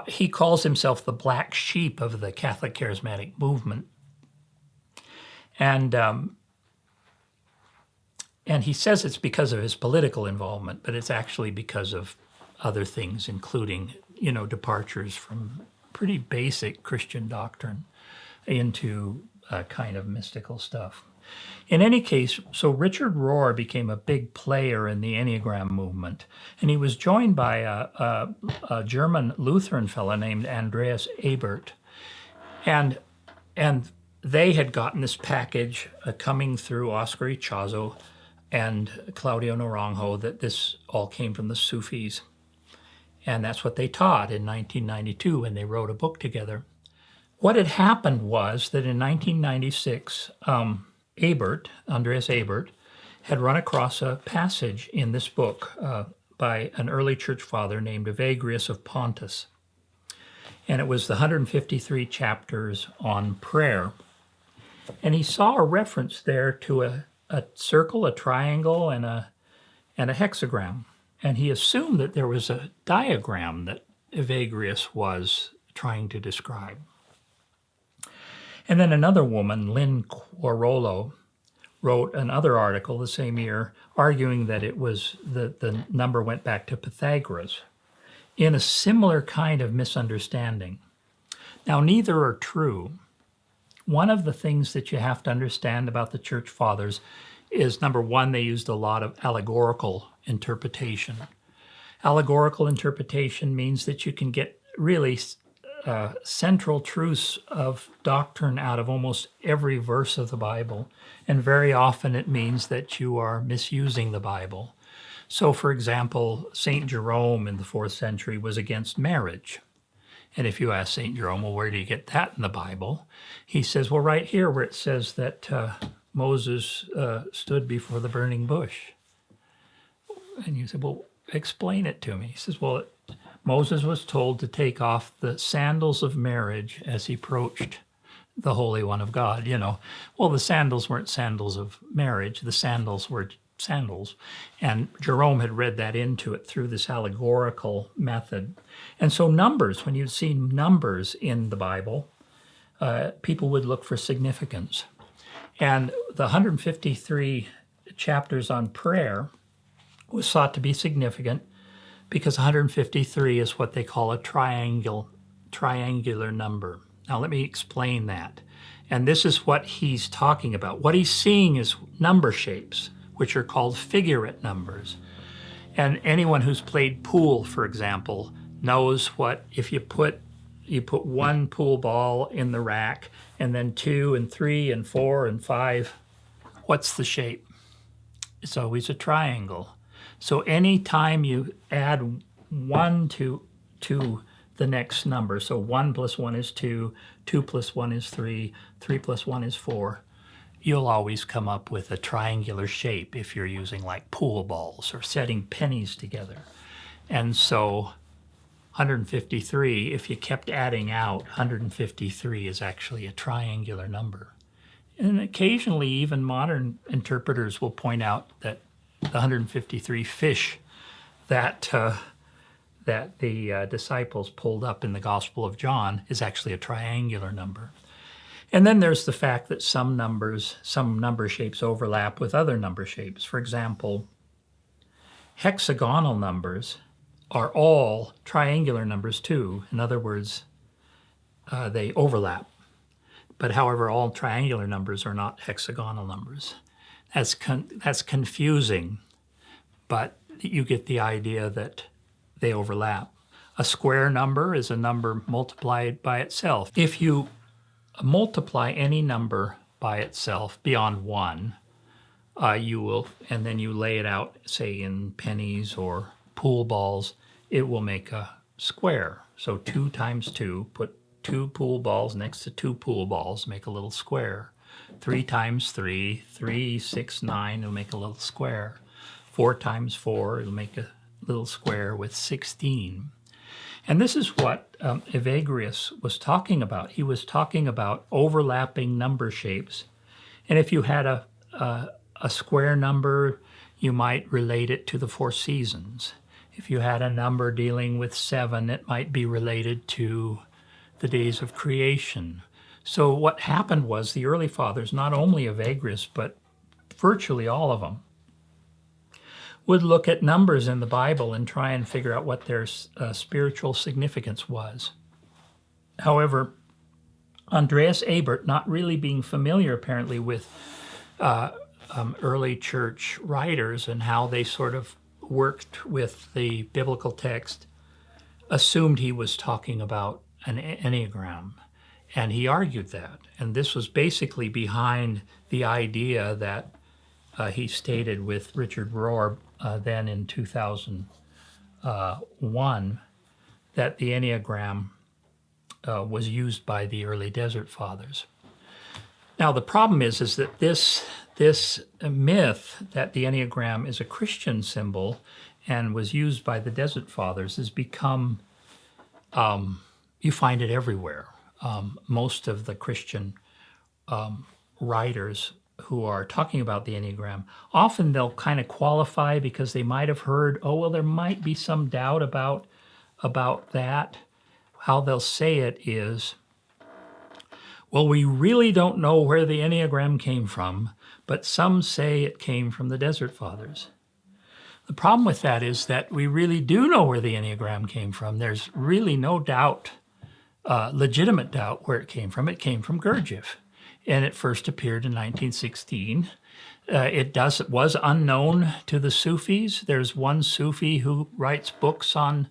He calls himself the black sheep of the Catholic charismatic movement. And he says it's because of his political involvement, but it's actually because of other things, including, departures from pretty basic Christian doctrine into kind of mystical stuff. In any case, so Richard Rohr became a big player in the Enneagram movement, and he was joined by a German Lutheran fellow named Andreas Ebert, and they had gotten this package coming through Oscar Ichazo and Claudio Naranjo that this all came from the Sufis, and that's what they taught in 1992 when they wrote a book together. What had happened was that in 1996, Andreas Ebert, had run across a passage in this book by an early church father named Evagrius of Pontus. And it was the 153 chapters on prayer. And he saw a reference there to a circle, a triangle, and a hexagram. And he assumed that there was a diagram that Evagrius was trying to describe. And then another woman, Lynn Quarolo, wrote another article the same year arguing that it was the number went back to Pythagoras in a similar kind of misunderstanding. Now, neither are true. One of the things that you have to understand about the church fathers is, number one, they used a lot of allegorical interpretation. Allegorical interpretation means that you can get really central truths of doctrine out of almost every verse of the Bible, and very often it means that you are misusing the Bible. So, for example, St. Jerome in the 4th century was against marriage. And if you ask St. Jerome, well, where do you get that in the Bible? He says, well, right here where it says that Moses stood before the burning bush. And you say, well, explain it to me. He says, well, Moses was told to take off the sandals of marriage as he approached the Holy One of God. Well, the sandals weren't sandals of marriage. The sandals were sandals. And Jerome had read that into it through this allegorical method. And so numbers, when you'd see numbers in the Bible, people would look for significance. And the 153 chapters on prayer was thought to be significant because 153 is what they call a triangular number. Now let me explain that. And this is what he's talking about. What he's seeing is number shapes, which are called figurate numbers. And anyone who's played pool, for example, knows what if you put one pool ball in the rack and then 2 and 3 and 4 and 5, what's the shape? It's always a triangle. So anytime you add 1 to the next number, so 1 plus 1 is 2, 2 plus 1 is 3, 3 plus 1 is 4, you'll always come up with a triangular shape if you're using like pool balls or setting pennies together. And so 153, if you kept adding out, 153 is actually a triangular number. And occasionally even modern interpreters will point out that the 153 fish that the disciples pulled up in the Gospel of John is actually a triangular number. And then there's the fact that some number shapes overlap with other number shapes. For example, hexagonal numbers are all triangular numbers too. In other words, they overlap. But however, all triangular numbers are not hexagonal numbers. That's confusing, but you get the idea that they overlap. A square number is a number multiplied by itself. If you multiply any number by itself beyond 1, you will, and then you lay it out, say in pennies or pool balls, it will make a square. So 2 times 2, put 2 pool balls next to 2 pool balls, make a little square. 3 times 3, 3, 6, 9, it'll make a little square. 4 times 4, it'll make a little square with 16. And this is what Evagrius was talking about. He was talking about overlapping number shapes. And if you had a square number, you might relate it to the 4 seasons. If you had a number dealing with 7, it might be related to the days of creation. So what happened was the early fathers, not only Evagrius, but virtually all of them, would look at numbers in the Bible and try and figure out what their spiritual significance was. However, Andreas Ebert, not really being familiar apparently with early church writers and how they sort of worked with the biblical text, assumed he was talking about an Enneagram. And he argued that. And this was basically behind the idea that he stated with Richard Rohr then in 2001 that the Enneagram was used by the early Desert Fathers. Now the problem is that this myth that the Enneagram is a Christian symbol and was used by the Desert Fathers has become, you find it everywhere. Most of the Christian writers who are talking about the Enneagram, often they'll kind of qualify because they might have heard, oh, well, there might be some doubt about that. How they'll say it is, well, we really don't know where the Enneagram came from, but some say it came from the Desert Fathers. The problem with that is that we really do know where the Enneagram came from. There's really no doubt, legitimate doubt where it came from. It came from Gurdjieff, and it first appeared in 1916. It was unknown to the Sufis. There's one Sufi who writes books on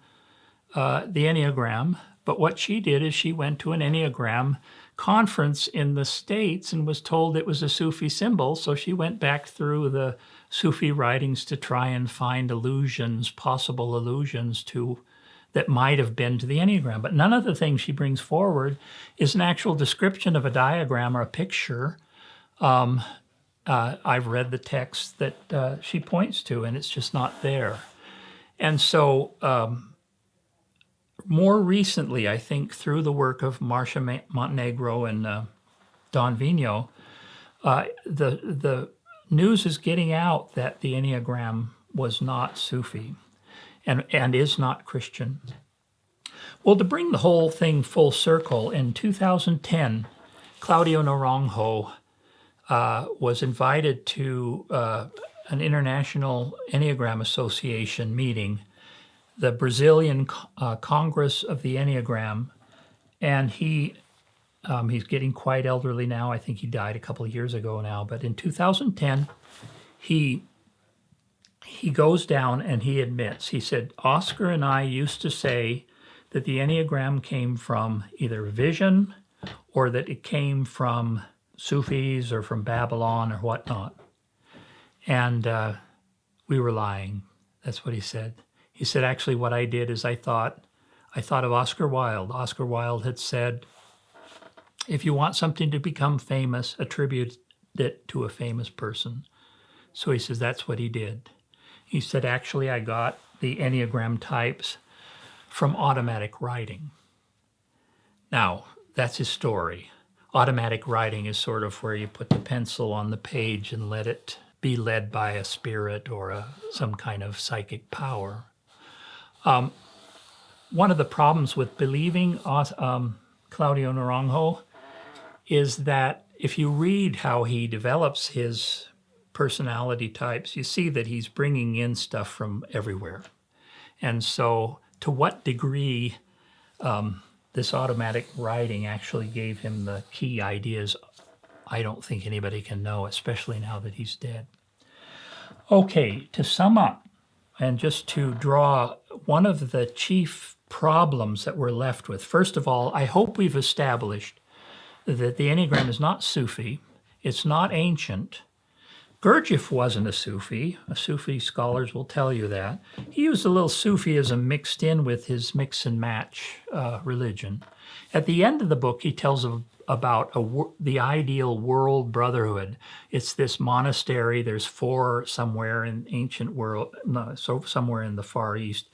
the Enneagram, but what she did is she went to an Enneagram conference in the States and was told it was a Sufi symbol, so she went back through the Sufi writings to try and find possible allusions that might have been to the Enneagram. But none of the things she brings forward is an actual description of a diagram or a picture. I've read the text that she points to, and it's just not there. And so more recently, I think, through the work of Marcia Montenegro and Don Vigno, the news is getting out that the Enneagram was not Sufi and is not Christian. Well, to bring the whole thing full circle, in 2010, Claudio Naranjo was invited to an International Enneagram Association meeting, the Brazilian Congress of the Enneagram, and he's getting quite elderly now. I think he died a couple of years ago now, but in 2010, he goes down and he admits, he said, Oscar and I used to say that the Enneagram came from either vision or that it came from Sufis or from Babylon or whatnot. And we were lying. That's what he said. He said, actually, what I did is I thought of Oscar Wilde. Oscar Wilde had said, if you want something to become famous, attribute it to a famous person. So he says, that's what he did. He said, actually, I got the Enneagram types from automatic writing. Now, that's his story. Automatic writing is sort of where you put the pencil on the page and let it be led by a spirit or some kind of psychic power. One of the problems with believing Claudio Naranjo is that if you read how he develops his personality types, you see that he's bringing in stuff from everywhere. And so to what degree this automatic writing actually gave him the key ideas, I don't think anybody can know, especially now that he's dead. Okay, to sum up, and just to draw one of the chief problems that we're left with. First of all, I hope we've established that the Enneagram is not Sufi, it's not ancient. Gurdjieff wasn't a Sufi. Sufi scholars will tell you that. He used a little Sufism mixed in with his mix and match religion. At the end of the book, he tells about the ideal world brotherhood. It's this monastery. There's 4 somewhere in ancient world, somewhere in the Far East,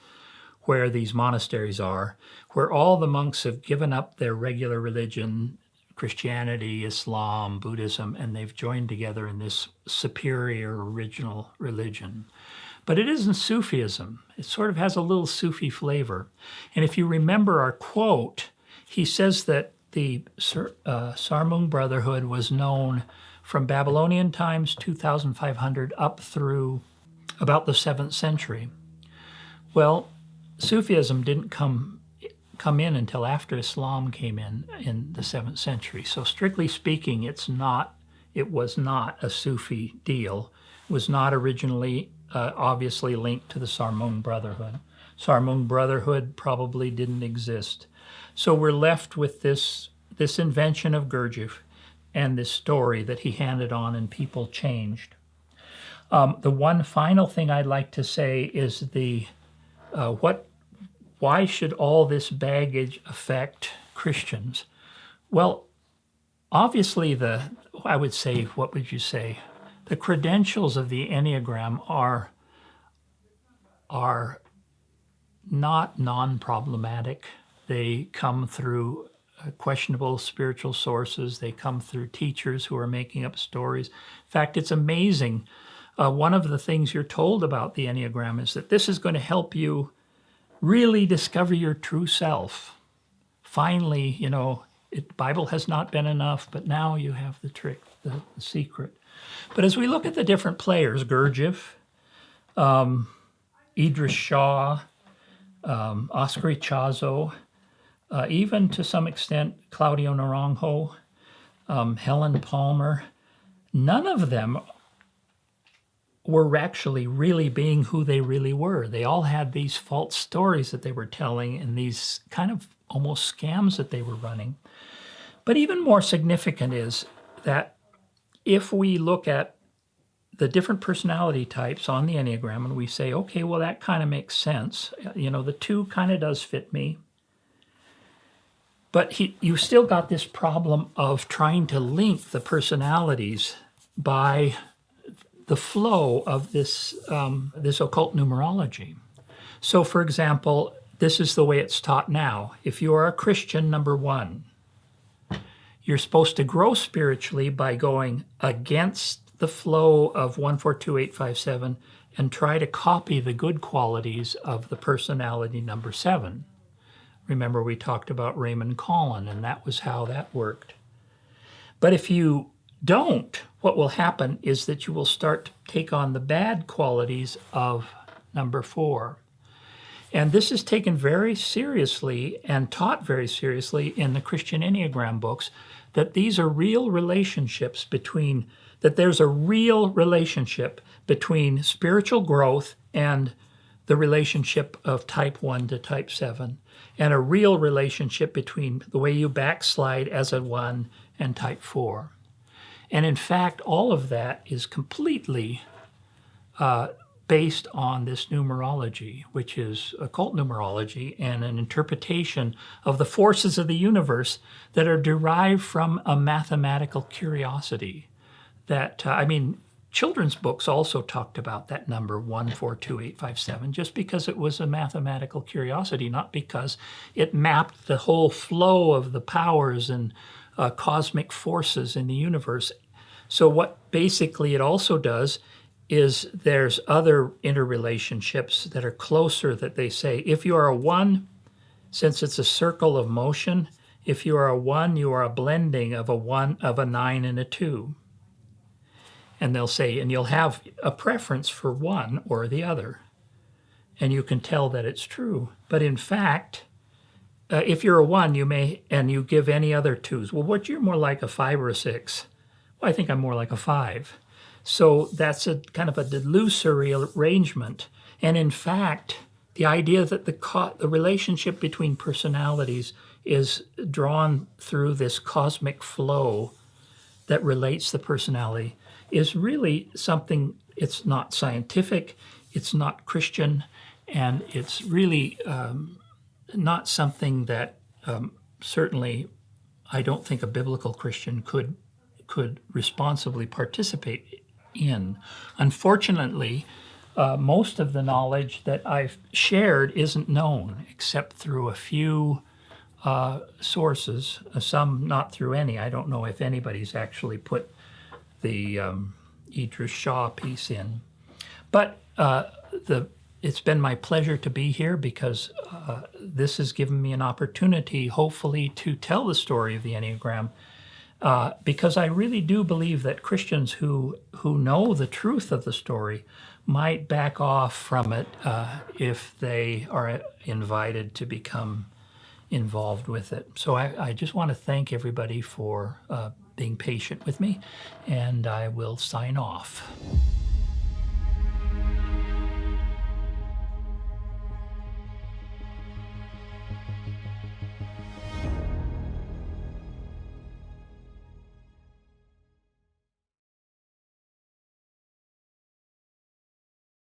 where these monasteries are, where all the monks have given up their regular religion, Christianity, Islam, Buddhism, and they've joined together in this superior original religion. But it isn't Sufism. It sort of has a little Sufi flavor. And if you remember our quote, he says that the Sarmung Brotherhood was known from Babylonian times, 2500, up through about the 7th century. Well, Sufism didn't come in until after Islam came in the 7th century. So strictly speaking, it was not a Sufi deal. It was not originally obviously linked to the Sarmung Brotherhood. Sarmung Brotherhood probably didn't exist. So we're left with this invention of Gurdjieff and this story that he handed on and people changed. The one final thing I'd like to say is why should all this baggage affect Christians? Well, obviously I would say, what would you say? The credentials of the Enneagram are not non-problematic. They come through questionable spiritual sources. They come through teachers who are making up stories. In fact, it's amazing. One of the things you're told about the Enneagram is that this is going to help you really discover your true self. Finally, Bible has not been enough, but now you have the trick, the secret. But as we look at the different players, Gurdjieff, Idris Shah, Oscar Ichazo, even to some extent Claudio Naranjo, Helen Palmer, none of them were actually really being who they really were. They all had these false stories that they were telling and these kind of almost scams that they were running. But even more significant is that if we look at the different personality types on the Enneagram and we say, okay, well, that kind of makes sense. The 2 kind of does fit me. But you still got this problem of trying to link the personalities by the flow of this occult numerology. So, for example, this is the way it's taught now. If you are a Christian, number 1, you're supposed to grow spiritually by going against the flow of 1, 4, 2, 8, 5, 7 and try to copy the good qualities of the personality number 7. Remember, we talked about Raymond Collin, and that was how that worked. But if you don't, what will happen is that you will start to take on the bad qualities of number 4. And this is taken very seriously and taught very seriously in the Christian Enneagram books, that these are real relationships that there's a real relationship between spiritual growth and the relationship of type 1 to type 7, and a real relationship between the way you backslide as a 1 and type 4. And in fact, all of that is completely based on this numerology, which is occult numerology and an interpretation of the forces of the universe that are derived from a mathematical curiosity. That, children's books also talked about that number 1, 4, 2, 8, 5, 7, just because it was a mathematical curiosity, not because it mapped the whole flow of the powers and cosmic forces in the universe. So what basically it also does is there's other interrelationships that are closer, that they say, if you are a 1, since it's a circle of motion, if you are a 1, you are a blending of a 9 and a 2. And they'll say, and you'll have a preference for one or the other. And you can tell that it's true. But in fact, if you're a 1, you may, and you give any other 2s, well, what, you're more like a 5 or a 6? Well, I think I'm more like a 5. So that's a kind of a delusory arrangement. And in fact, the idea that the relationship between personalities is drawn through this cosmic flow that relates the personality is really something, it's not scientific, it's not Christian, and it's really not something that certainly I don't think a biblical Christian could responsibly participate in. Unfortunately, most of the knowledge that I've shared isn't known except through a few sources, some not through any. I don't know if anybody's actually put the Idris Shah piece in. But it's been my pleasure to be here because this has given me an opportunity, hopefully, to tell the story of the Enneagram because I really do believe that Christians who know the truth of the story might back off from it if they are invited to become involved with it. So I just want to thank everybody for being patient with me, and I will sign off.